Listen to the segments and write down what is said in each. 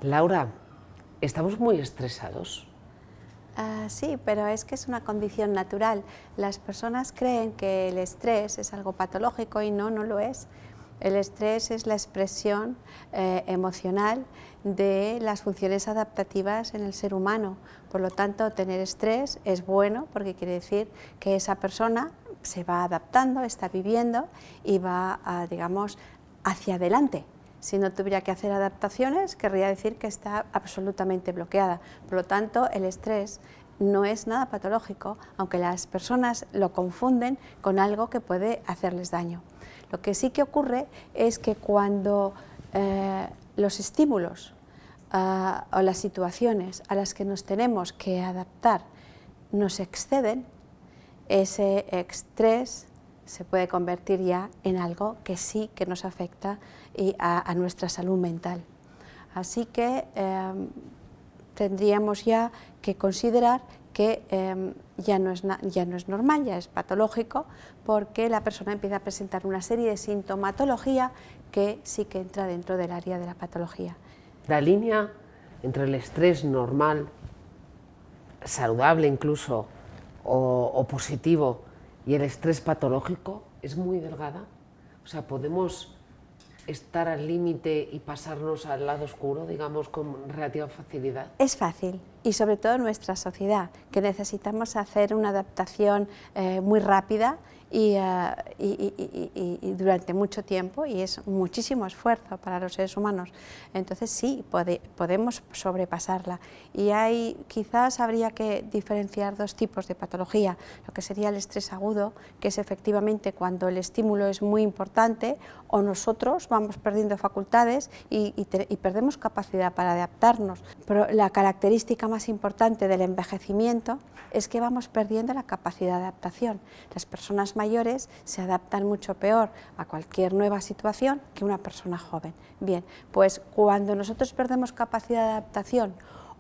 Laura, ¿estamos muy estresados? Sí, pero es que es una condición natural. Las personas creen que el estrés es algo patológico y no lo es. El estrés es la expresión emocional de las funciones adaptativas en el ser humano. Por lo tanto, tener estrés es bueno porque quiere decir que esa persona se va adaptando, está viviendo y va, digamos, hacia adelante. Si no tuviera que hacer adaptaciones, querría decir que está absolutamente bloqueada. Por lo tanto, el estrés no es nada patológico, aunque las personas lo confunden con algo que puede hacerles daño. Lo que sí que ocurre es que cuando los estímulos o las situaciones a las que nos tenemos que adaptar nos exceden, ese estrés se puede convertir ya en algo que sí que nos afecta a nuestra salud mental. Así que tendríamos ya que considerar que ya no es normal, ya es patológico, porque la persona empieza a presentar una serie de sintomatología que sí que entra dentro del área de la patología. La línea entre el estrés normal, saludable incluso, o positivo, y el estrés patológico es muy delgada. O sea, podemos estar al límite y pasarnos al lado oscuro, digamos, con relativa facilidad. Es fácil, y sobre todo en nuestra sociedad, que necesitamos hacer una adaptación muy rápida y durante mucho tiempo, y es muchísimo esfuerzo para los seres humanos. Entonces sí, podemos sobrepasarla. Y quizás habría que diferenciar dos tipos de patología: lo que sería el estrés agudo, que es efectivamente cuando el estímulo es muy importante o nosotros vamos perdiendo facultades y perdemos capacidad para adaptarnos. Pero la característica más importante del envejecimiento es que vamos perdiendo la capacidad de adaptación. Las personas mayores se adaptan mucho peor a cualquier nueva situación que una persona joven. Bien, pues cuando nosotros perdemos capacidad de adaptación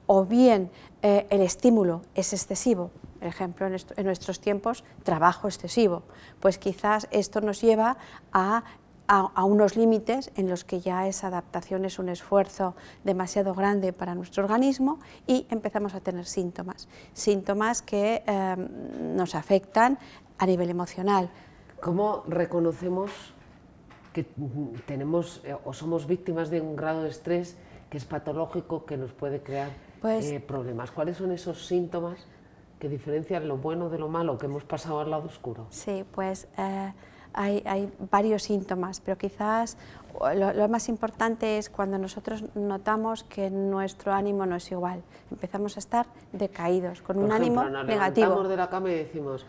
o bien el estímulo es excesivo, por ejemplo en nuestros tiempos trabajo excesivo, pues quizás esto nos lleva a unos límites en los que ya esa adaptación es un esfuerzo demasiado grande para nuestro organismo y empezamos a tener síntomas que nos afectan a nivel emocional. ¿Cómo reconocemos que tenemos o somos víctimas de un grado de estrés que es patológico, que nos puede crear problemas? ¿Cuáles son esos síntomas que diferencian lo bueno de lo malo, que hemos pasado al lado oscuro? Sí, pues hay varios síntomas, pero quizás lo más importante es cuando nosotros notamos que nuestro ánimo no es igual. Empezamos a estar decaídos, con un ánimo negativo. Nos levantamos de la cama y decimos: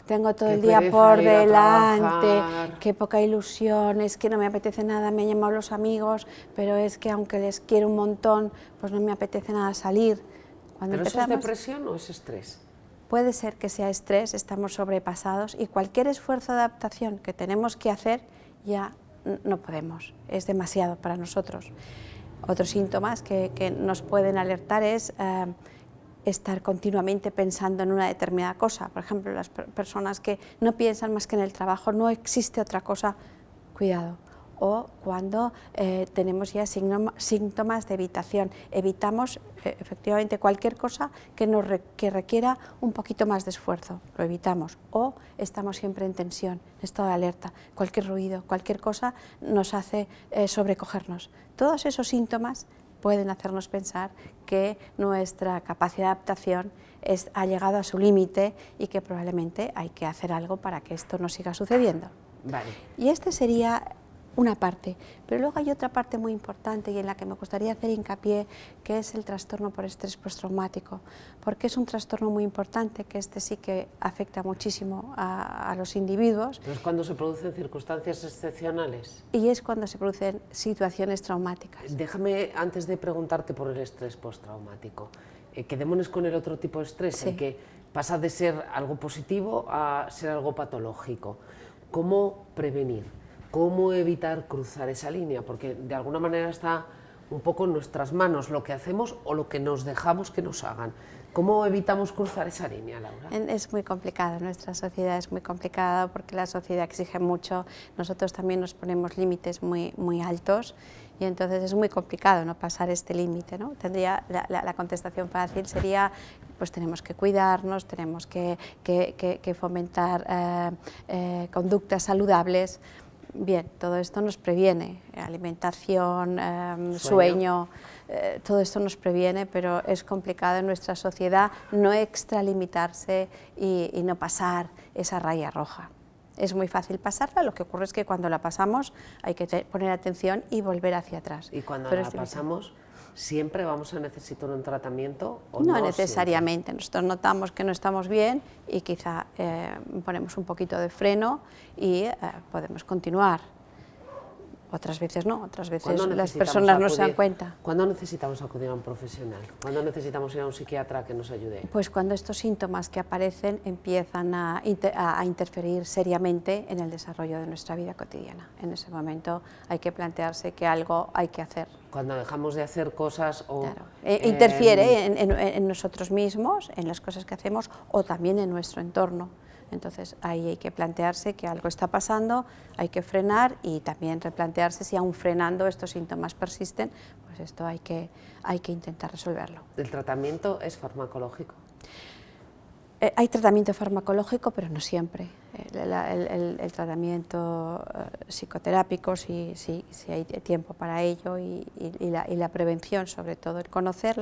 tengo todo el día por delante, qué poca ilusión, es que no me apetece nada, me han llamado los amigos, pero es que aunque les quiero un montón, pues no me apetece nada salir. ¿Pero eso es depresión o es estrés? Puede ser que sea estrés, estamos sobrepasados y cualquier esfuerzo de adaptación que tenemos que hacer ya no podemos, es demasiado para nosotros. Otros síntomas que nos pueden alertar es estar continuamente pensando en una determinada cosa. Por ejemplo, las personas que no piensan más que en el trabajo, no existe otra cosa, cuidado. O cuando tenemos ya síntomas de evitación, evitamos efectivamente cualquier cosa que requiera un poquito más de esfuerzo, lo evitamos. O estamos siempre en tensión, en estado de alerta, cualquier ruido, cualquier cosa nos hace sobrecogernos. Todos esos síntomas pueden hacernos pensar que nuestra capacidad de adaptación ha llegado a su límite y que probablemente hay que hacer algo para que esto no siga sucediendo. Vale. Y este sería una parte, pero luego hay otra parte muy importante y en la que me gustaría hacer hincapié, que es el trastorno por estrés postraumático, porque es un trastorno muy importante, que sí que afecta muchísimo a los individuos. ¿Pero es cuando se producen circunstancias excepcionales? Y es cuando se producen situaciones traumáticas. Déjame, antes de preguntarte por el estrés postraumático, quedémonos con el otro tipo de estrés, sí, el que pasa de ser algo positivo a ser algo patológico. ¿Cómo prevenir? ¿Cómo evitar cruzar esa línea? Porque de alguna manera está un poco en nuestras manos lo que hacemos o lo que nos dejamos que nos hagan. ¿Cómo evitamos cruzar esa línea, Laura? Es muy complicado, nuestra sociedad es muy complicada porque la sociedad exige mucho, nosotros también nos ponemos límites muy altos y entonces es muy complicado no pasar este límite, ¿no? Tendría la contestación fácil sería, pues tenemos que cuidarnos, tenemos que fomentar conductas saludables. Bien, todo esto nos previene, alimentación, sueño, todo esto nos previene, pero es complicado en nuestra sociedad no extralimitarse y no pasar esa raya roja. Es muy fácil pasarla, lo que ocurre es que cuando la pasamos hay que poner atención y volver hacia atrás. Y cuando la pasamos, ¿siempre vamos a necesitar un tratamiento o no? No necesariamente, siempre? Nosotros notamos que no estamos bien y quizá ponemos un poquito de freno y podemos continuar. Otras veces no, otras veces las personas no se dan cuenta. ¿Cuándo necesitamos acudir a un profesional? ¿Cuándo necesitamos ir a un psiquiatra que nos ayude? Pues cuando estos síntomas que aparecen empiezan a interferir seriamente en el desarrollo de nuestra vida cotidiana. En ese momento hay que plantearse que algo hay que hacer. Cuando dejamos de hacer cosas o... Claro. Interfiere en nosotros mismos, en las cosas que hacemos o también en nuestro entorno. Entonces ahí hay que plantearse que algo está pasando, hay que frenar y también replantearse si aún frenando estos síntomas persisten, pues esto hay que intentar resolverlo. ¿El tratamiento es farmacológico? Hay tratamiento farmacológico, pero no siempre. El tratamiento psicoterápico, si hay tiempo para ello, y la prevención, sobre todo. El conocer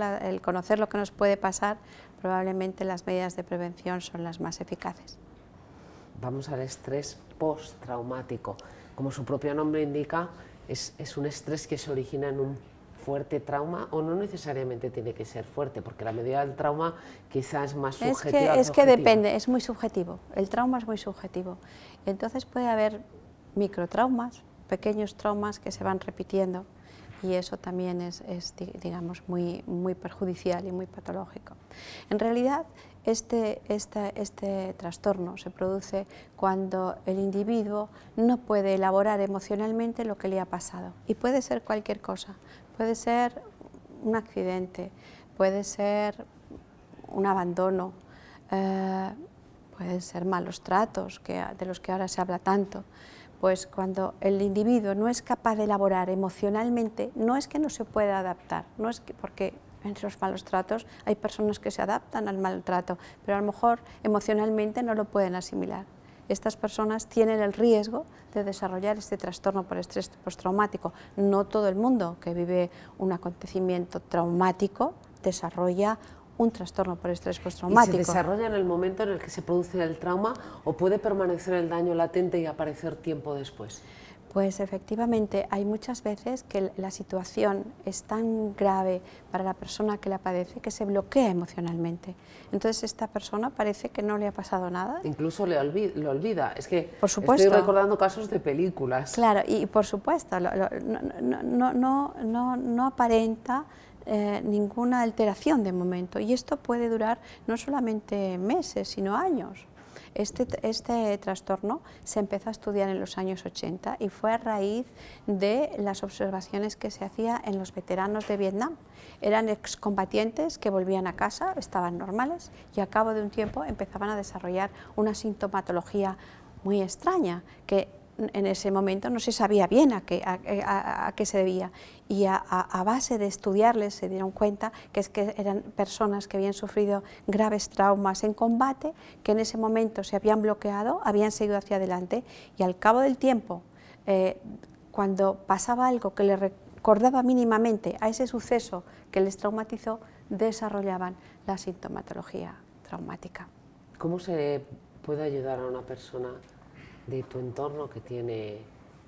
lo que nos puede pasar, probablemente las medidas de prevención son las más eficaces. Vamos al estrés postraumático. Como su propio nombre indica, es un estrés que se origina en un fuerte trauma, o no necesariamente tiene que ser fuerte, porque la medida del trauma quizás es más subjetiva. Es que depende, es muy subjetivo, el trauma es muy subjetivo. Entonces puede haber microtraumas, pequeños traumas que se van repitiendo, y eso también es digamos, muy perjudicial y muy patológico. En realidad, este trastorno se produce cuando el individuo no puede elaborar emocionalmente lo que le ha pasado, y puede ser cualquier cosa. Puede ser un accidente, puede ser un abandono, pueden ser malos tratos, de los que ahora se habla tanto. Pues cuando el individuo no es capaz de elaborar emocionalmente, no es que no se pueda adaptar, no es que, porque en los malos tratos hay personas que se adaptan al maltrato, pero a lo mejor emocionalmente no lo pueden asimilar. Estas personas tienen el riesgo de desarrollar este trastorno por estrés postraumático. No todo el mundo que vive un acontecimiento traumático desarrolla un trastorno por estrés postraumático. ¿Y se desarrolla en el momento en el que se produce el trauma o puede permanecer el daño latente y aparecer tiempo después? Pues efectivamente, hay muchas veces que la situación es tan grave para la persona que la padece que se bloquea emocionalmente. Entonces esta persona parece que no le ha pasado nada. Incluso lo olvida. Es que por supuesto, estoy recordando casos de películas. Claro, y por supuesto, no aparenta ninguna alteración de momento, y esto puede durar no solamente meses, sino años. Este trastorno se empezó a estudiar en los años 80 y fue a raíz de las observaciones que se hacía en los veteranos de Vietnam. Eran excombatientes que volvían a casa, estaban normales, y a cabo de un tiempo empezaban a desarrollar una sintomatología muy extraña, que en ese momento no se sabía bien a qué se debía, y a base de estudiarles se dieron cuenta que eran personas que habían sufrido graves traumas en combate, que en ese momento se habían bloqueado, habían seguido hacia adelante, y al cabo del tiempo, cuando pasaba algo que les recordaba mínimamente a ese suceso que les traumatizó, desarrollaban la sintomatología traumática. ¿Cómo se puede ayudar a una persona de tu entorno que tiene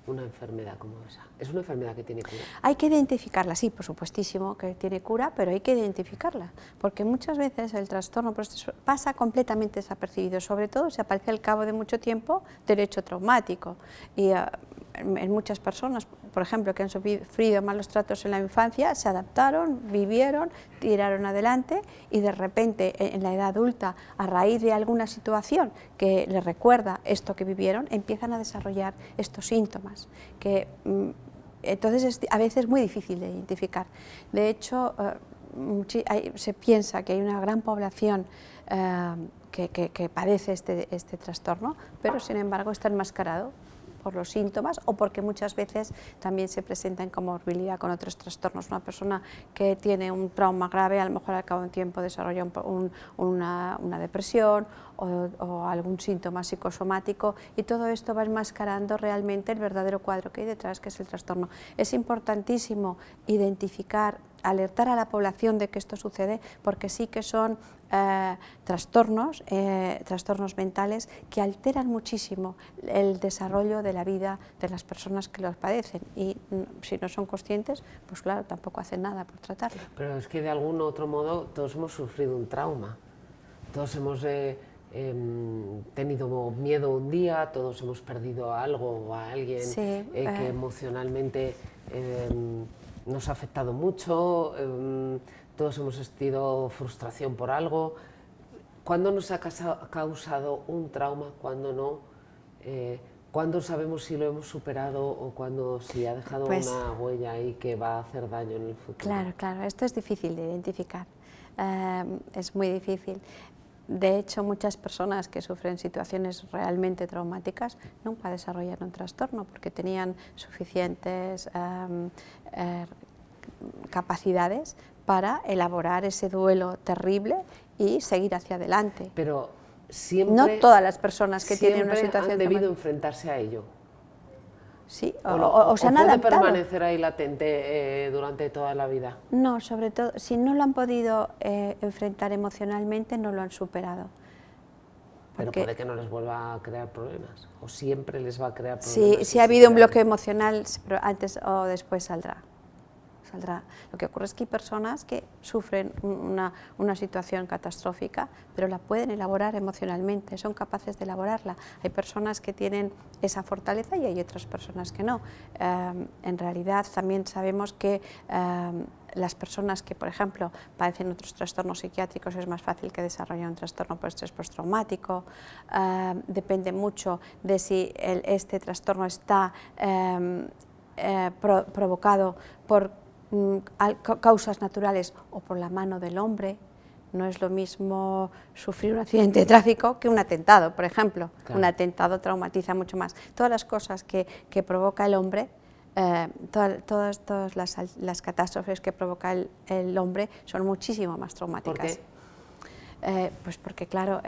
una enfermedad como esa? ¿Es una enfermedad que tiene cura? Hay que identificarla, sí, por supuestísimo que tiene cura, pero hay que identificarla, porque muchas veces el trastorno pasa completamente desapercibido, sobre todo si aparece al cabo de mucho tiempo del hecho traumático. Y en muchas personas, por ejemplo, que han sufrido malos tratos en la infancia, se adaptaron, vivieron, tiraron adelante, y de repente en la edad adulta, a raíz de alguna situación que les recuerda esto que vivieron, empiezan a desarrollar estos síntomas, que entonces es a veces muy difícil de identificar. De hecho, se piensa que hay una gran población que padece este trastorno, pero sin embargo está enmascarado. por los síntomas o porque muchas veces también se presenta en comorbilidad con otros trastornos. Una persona que tiene un trauma grave a lo mejor al cabo de un tiempo desarrolla una depresión o algún síntoma psicosomático, y todo esto va enmascarando realmente el verdadero cuadro que hay detrás, que es el trastorno. Es importantísimo identificar, alertar a la población de que esto sucede, porque sí que son trastornos mentales que alteran muchísimo el desarrollo de la vida de las personas que los padecen, y si no son conscientes, pues claro, tampoco hacen nada por tratarlo. Pero es que de algún otro modo todos hemos sufrido un trauma, todos hemos tenido miedo un día, todos hemos perdido a algo o a alguien Sí, que emocionalmente nos ha afectado mucho, todos hemos sentido frustración por algo. ¿Cuándo nos ha causado un trauma? ¿Cuándo no? ¿Cuándo sabemos si lo hemos superado o cuándo si ha dejado una huella ahí que va a hacer daño en el futuro? Claro, claro, esto es difícil de identificar, es muy difícil. De hecho, muchas personas que sufren situaciones realmente traumáticas nunca desarrollan un trastorno porque tenían suficientes capacidades para elaborar ese duelo terrible y seguir hacia adelante. Pero siempre, no todas las personas que tienen una situación han debido enfrentarse a ello. Sí, o se han puede adaptado. permanecer ahí latente durante toda la vida. No, sobre todo, si no lo han podido enfrentar emocionalmente, no lo han superado. Pero puede que no les vuelva a crear problemas, o siempre les va a crear problemas. Sí, si ha habido un bloqueo emocional, antes o después saldrá. Lo que ocurre es que hay personas que sufren una situación catastrófica, pero la pueden elaborar emocionalmente, son capaces de elaborarla. Hay personas que tienen esa fortaleza y hay otras personas que no. En realidad también sabemos que las personas que, por ejemplo, padecen otros trastornos psiquiátricos, es más fácil que desarrollen un trastorno por estrés postraumático. Depende mucho de si este trastorno está provocado por causas naturales o por la mano del hombre. No es lo mismo sufrir un accidente de tráfico que un atentado, por ejemplo. Claro. Un atentado traumatiza mucho más. Todas las cosas que provoca el hombre, todas las catástrofes que provoca el hombre son muchísimo más traumáticas. ¿Por qué? Pues porque, claro...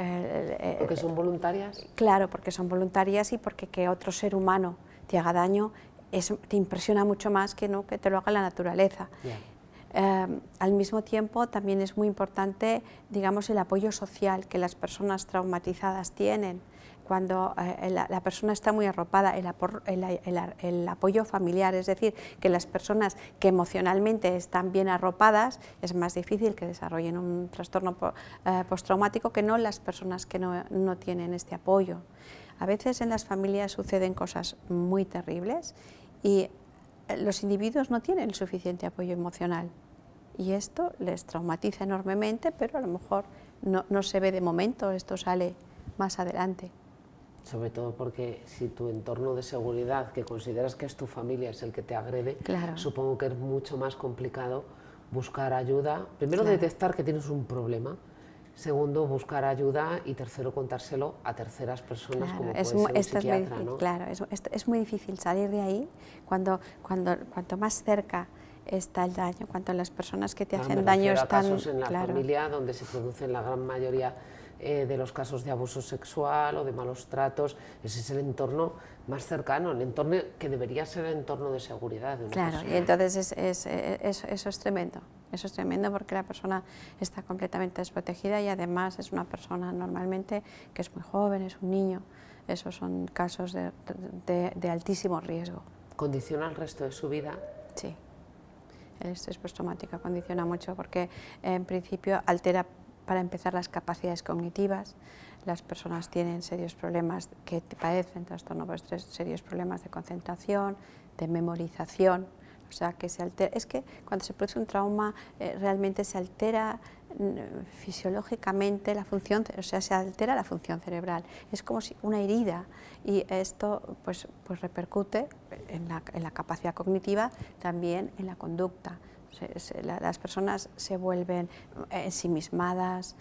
¿Porque son voluntarias? Claro, porque son voluntarias y porque que otro ser humano te haga daño te impresiona mucho más que no que te lo haga la naturaleza. Al mismo tiempo también es muy importante, digamos, el apoyo social que las personas traumatizadas tienen. Cuando la persona está muy arropada, el apoyo familiar, es decir, que las personas que emocionalmente están bien arropadas, es más difícil que desarrollen un trastorno postraumático que no las personas que no tienen este apoyo. A veces en las familias suceden cosas muy terribles y los individuos no tienen el suficiente apoyo emocional y esto les traumatiza enormemente, pero a lo mejor no se ve de momento, esto sale más adelante. Sobre todo porque si tu entorno de seguridad, que consideras que es tu familia, es el que te agrede, claro, supongo que es mucho más complicado buscar ayuda. Primero, claro, detectar que tienes un problema. Segundo, buscar ayuda, y tercero, contárselo a terceras personas, claro, como puede ser un psiquiatra, ¿no? Claro, es muy difícil salir de ahí cuanto más cerca está el daño, cuanto las personas que te hacen daño están... casos en la familia donde se producen la gran mayoría de los casos de abuso sexual o de malos tratos. Ese es el entorno más cercano, el entorno que debería ser el entorno de seguridad de una persona. Y entonces eso es tremendo. Eso es tremendo porque la persona está completamente desprotegida y además es una persona normalmente que es muy joven, es un niño. Esos son casos de altísimo riesgo. ¿Condiciona el resto de su vida? Sí, el estrés postraumático condiciona mucho porque en principio altera, para empezar, las capacidades cognitivas. Las personas tienen serios problemas que padecen trastorno por estrés, serios problemas de concentración, de memorización. O sea, que se altera. Es que cuando se produce un trauma realmente se altera fisiológicamente la función, o sea, se altera la función cerebral. Es como si una herida, y esto pues repercute en la capacidad cognitiva, también en la conducta. Las personas se vuelven ensimismadas,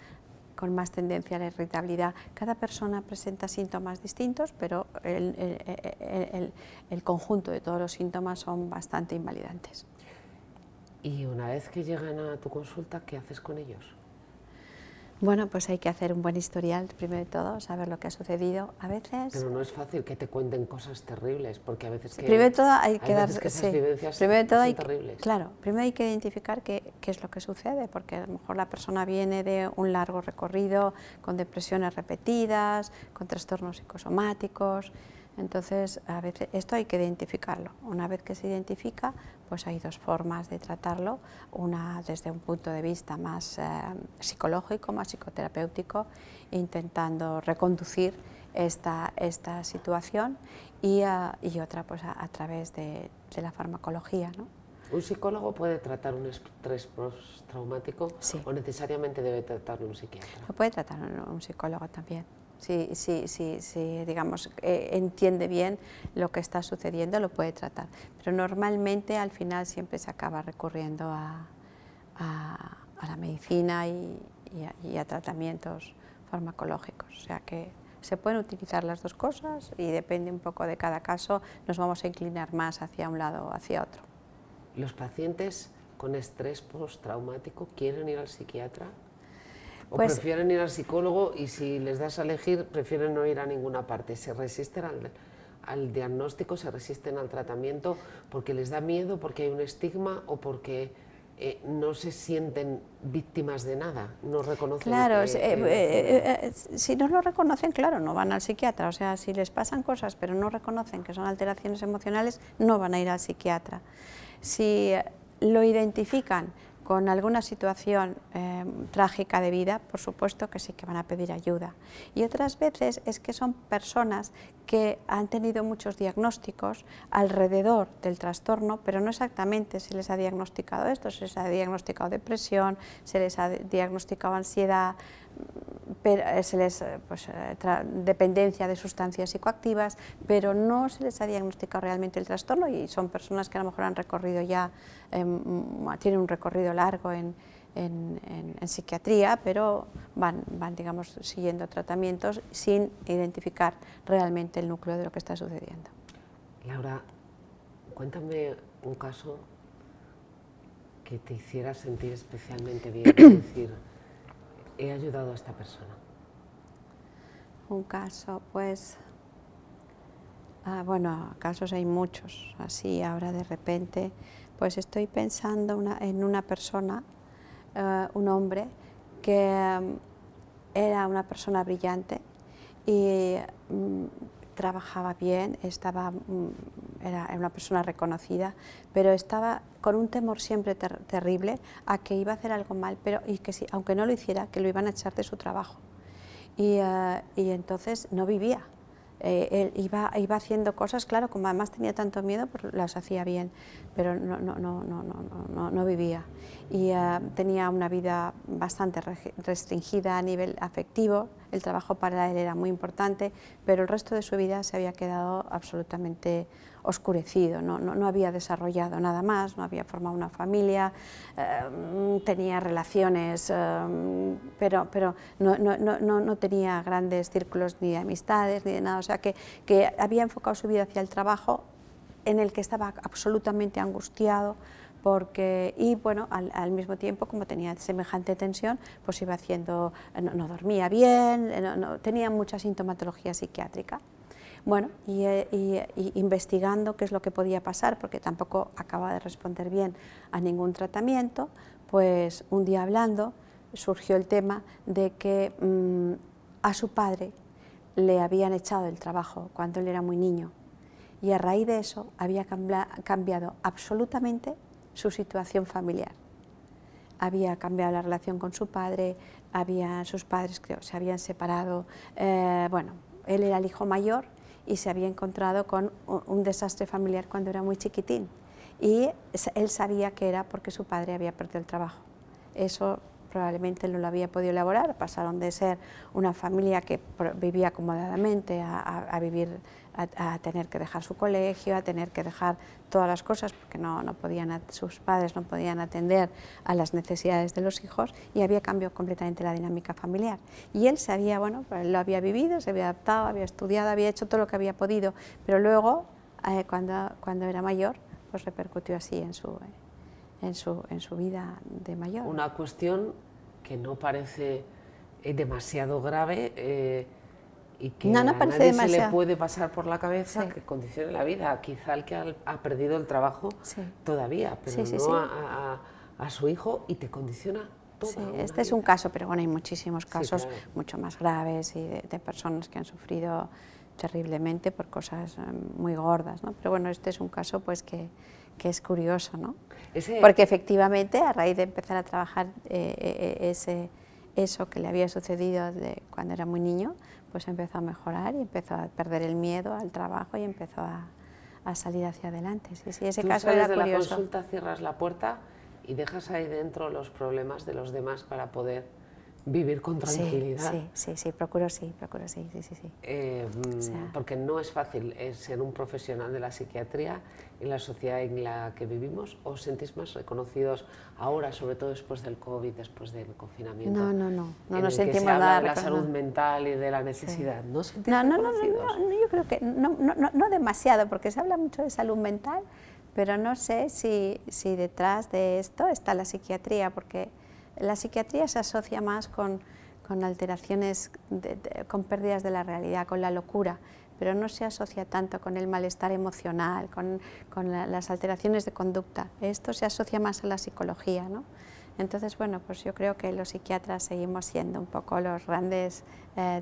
con más tendencia a la irritabilidad. Cada persona presenta síntomas distintos, pero el conjunto de todos los síntomas son bastante invalidantes. Y una vez que llegan a tu consulta, ¿qué haces con ellos? Bueno, pues hay que hacer un buen historial, primero de todo, saber lo que ha sucedido. A veces... Pero no es fácil que te cuenten cosas terribles, porque a veces que... Primero de todo hay que darse... que esas vivencias primero de todo son terribles. Claro, primero hay que identificar qué es lo que sucede, porque a lo mejor la persona viene de un largo recorrido, con depresiones repetidas, con trastornos psicosomáticos. Entonces, a veces esto hay que identificarlo. Una vez que se identifica, pues hay dos formas de tratarlo, una desde un punto de vista más psicológico, más psicoterapéutico, intentando reconducir esta situación, y otra pues a través de la farmacología, ¿no? ¿Un psicólogo puede tratar un estrés postraumático? Sí. ¿O necesariamente debe tratarlo un psiquiatra? Lo puede tratar un psicólogo también. Si digamos, entiende bien lo que está sucediendo, lo puede tratar. Pero normalmente al final siempre se acaba recurriendo a la medicina y a tratamientos farmacológicos. O sea que se pueden utilizar las dos cosas y depende un poco de cada caso, nos vamos a inclinar más hacia un lado o hacia otro. ¿Los pacientes con estrés postraumático quieren ir al psiquiatra? ¿O pues, prefieren ir al psicólogo y si les das a elegir prefieren no ir a ninguna parte? ¿Se resisten al diagnóstico, se resisten al tratamiento porque les da miedo, porque hay un estigma o porque no se sienten víctimas de nada, no reconocen? Claro, si no lo reconocen, claro, no van al psiquiatra. O sea, si les pasan cosas pero no reconocen que son alteraciones emocionales, no van a ir al psiquiatra. Si lo identifican con alguna situación trágica de vida, por supuesto que sí que van a pedir ayuda. Y otras veces es que son personas que han tenido muchos diagnósticos alrededor del trastorno, pero no exactamente se les ha diagnosticado esto, se les ha diagnosticado depresión, se les ha diagnosticado ansiedad, dependencia de sustancias psicoactivas, pero no se les ha diagnosticado realmente el trastorno, y son personas que a lo mejor han recorrido ya, tienen un recorrido largo en psiquiatría, pero van, digamos, siguiendo tratamientos sin identificar realmente el núcleo de lo que está sucediendo. Laura, cuéntame un caso que te hiciera sentir especialmente bien, es decir, he ayudado a esta persona. Un caso, pues, bueno, casos hay muchos, así ahora de repente, pues estoy pensando en una persona, un hombre que era una persona brillante y trabajaba bien, era una persona reconocida, pero estaba con un temor siempre terrible a que iba a hacer algo mal, y que aunque no lo hiciera, que lo iban a echar de su trabajo. Y entonces no vivía. Él iba haciendo cosas, claro, como además tenía tanto miedo, pues las hacía bien, pero no vivía. Y tenía una vida bastante restringida a nivel afectivo. El trabajo para él era muy importante, pero el resto de su vida se había quedado absolutamente oscurecido, no había desarrollado nada más, no había formado una familia, tenía relaciones, pero no tenía grandes círculos ni de amistades ni de nada, o sea que había enfocado su vida hacia el trabajo, en el que estaba absolutamente angustiado, y bueno, al mismo tiempo, como tenía semejante tensión, pues iba haciendo, no dormía bien, tenía mucha sintomatología psiquiátrica. Bueno, y investigando qué es lo que podía pasar, porque tampoco acababa de responder bien a ningún tratamiento, pues un día hablando surgió el tema de que a su padre le habían echado del trabajo cuando él era muy niño, y a raíz de eso había cambiado absolutamente su situación familiar. Había cambiado la relación con su padre, sus padres creo se habían separado, bueno, él era el hijo mayor y se había encontrado con un desastre familiar cuando era muy chiquitín, y él sabía que era porque su padre había perdido el trabajo. Eso probablemente no lo había podido elaborar, pasaron de ser una familia que vivía acomodadamente a vivir, a tener que dejar su colegio, a tener que dejar todas las cosas porque sus padres no podían atender a las necesidades de los hijos, y había cambiado completamente la dinámica familiar. Y él lo había vivido, se había adaptado, había estudiado, había hecho todo lo que había podido, pero luego, cuando era mayor, pues repercutió así en su vida de mayor. Una cuestión que no parece demasiado grave y que no a parece nadie demasiado. se le puede pasar por la cabeza, Sí. que condicione la vida. Quizá el que ha perdido el trabajo Sí. todavía, pero Sí, no sí. a su hijo, y te condiciona toda Sí, una este es vida. un caso, pero bueno, hay muchísimos casos claro. mucho más graves y de personas que han sufrido terriblemente por cosas muy gordas, ¿no? Pero bueno, este es un caso pues que es curioso, ¿no? Porque efectivamente, a raíz de empezar a trabajar eso que le había sucedido cuando era muy niño, pues empezó a mejorar y empezó a perder el miedo al trabajo y empezó a salir hacia adelante. Sí, sí, ese Tú caso sales era de curioso. la consulta, cierras la puerta y dejas ahí dentro los problemas de los demás para poder vivir con tranquilidad. Sí, procuro sí. Porque no es fácil ser un profesional de la psiquiatría en la sociedad en la que vivimos. ¿Os sentís más reconocidos ahora, sobre todo después del COVID, después del confinamiento? No en nos el que sentimos se habla nada de la salud mental y de la necesidad. ¿No os sentís reconocidos? No, yo creo que no demasiado, porque se habla mucho de salud mental, pero no sé si detrás de esto está la psiquiatría, porque la psiquiatría se asocia más con alteraciones, con pérdidas de la realidad, con la locura, pero no se asocia tanto con el malestar emocional, con las alteraciones de conducta. Esto se asocia más a la psicología, ¿no? Entonces, bueno, pues yo creo que los psiquiatras seguimos siendo un poco los grandes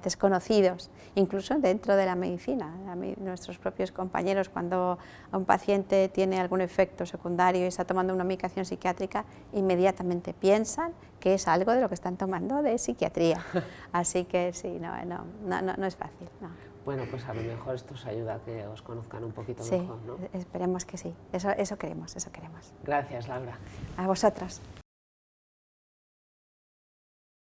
desconocidos, incluso dentro de la medicina. Nuestros propios compañeros, cuando un paciente tiene algún efecto secundario y está tomando una medicación psiquiátrica, inmediatamente piensan que es algo de lo que están tomando de psiquiatría. Así que sí, no es fácil. No. Bueno, pues a lo mejor esto os ayuda a que os conozcan un poquito Sí, mejor, ¿no? esperemos que sí. Eso queremos. Gracias, Laura. A vosotros.